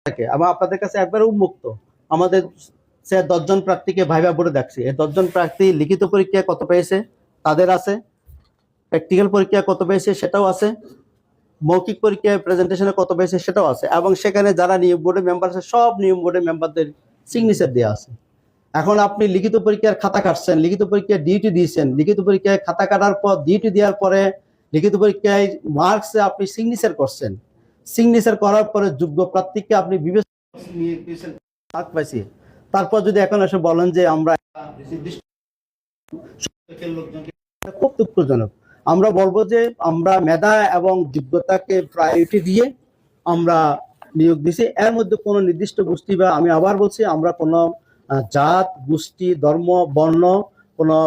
থাকে এবং আপনাদের কাছে একবারে উন্মুক্ত। আমাদের 10 জন প্রার্থীকে ভাইবা বোর্ডে দেখছি, এই 10 জন প্রার্থী লিখিত পরীক্ষায় কত পেয়েছে তাদের আছে, প্র্যাকটিক্যাল পরীক্ষায় কত পেয়েছে সেটাও আছে, মৌখিক পরীক্ষায় প্রেজেন্টেশনে কত পেয়েছে সেটাও আছে, এবং সেখানে যারা নিয়োগ বোর্ডের মেম্বার আছে সব নিয়োগ বোর্ডের মেম্বারদের সিগনেচার দেওয়া আছে। এখন আপনি লিখিত পরীক্ষার খাতা কাটছেন, লিখিত পরীক্ষায় ডিউটি দিয়েছেন, লিখিত পরীক্ষায় খাতা কাটার পর ডিউটি দেওয়ার পরে লিখিত পরীক্ষায় মার্কসে আপনি সিগনেচার করছেন, সিগনেচার করার পরে যোগ্য প্রার্থীকে আপনি বিবেচনা পাইছি, তারপর যদি এখন এসে বলেন যে আমরা খুব দুঃখজনক। আমরা বলবো যে আমরা মেধা এবং যোগ্যতাকে প্রায়োরিটি দিয়ে আমরা নিয়োগ দিছি। এর মধ্যে কোনো নির্দিষ্ট গোষ্ঠী বা আমি আবার বলছি আমরা কোনো জাত, গোষ্ঠী, ধর্ম, বর্ণ, কোনো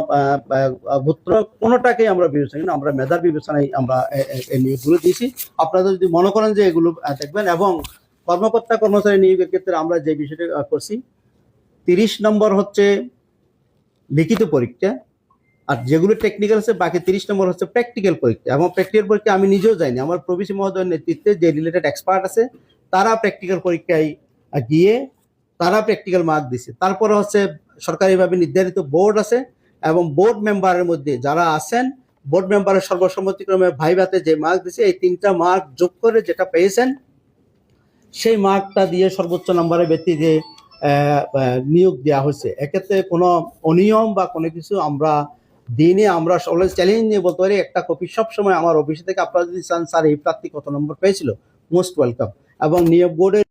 গোত্র কোনোটাকে আমরা বিবেচনা করি, আমরা মেধার বিবেচনায় আমরা এই নিয়োগগুলো দিয়েছি। আপনারা যদি মনে করেন যে এগুলো দেখবেন, এবং কর্মকর্তা কর্মচারী নিয়োগের ক্ষেত্রে আমরা যে বিষয়টা করছি 30 নম্বর হচ্ছে লিখিত পরীক্ষা, আর যেগুলো টেকনিক্যাল আছে বাকি 30 নম্বর হচ্ছে প্র্যাকটিক্যাল পরীক্ষা। এবং প্র্যাকটিক্যাল পরীক্ষা আমি নিজেও যাইনি, আমার প্রবিসি মহোদয়ের নেতৃত্বে যে রিলেটেড এক্সপার্ট আছে তারা প্র্যাকটিক্যাল পরীক্ষায় গিয়ে তারা প্র্যাকটিক্যাল মার্ক দিছে। তারপরে হচ্ছে সরকারিভাবে নির্ধারিত বোর্ড আছে, এবং বোর্ড মেম্বারের মধ্যে যারা আছেন বোর্ড মেম্বারের সর্বসম্মতিক্রমে ভাইভাতে যে মার্ক দিছে এই 3টা মার্ক যোগ করে যেটা পেয়েছেন সেই মার্কটা দিয়ে সর্বোচ্চ নম্বরের ব্যক্তি যে নিয়োগ দেওয়া হয়েছে। এক্ষেত্রে কোনো অনিয়ম বা কোনো কিছু আমরা দিনে আমরা অলওয়েজ চ্যালেঞ্জ নিয়ে বলতে পারি, একটা কপি সবসময় আমার অফিসে থেকে আপনারা যদি চান স্যার এই প্রার্থী কত নম্বর পেয়েছিল, মোস্ট ওয়েলকাম। এবং নিয়োগ বোর্ডের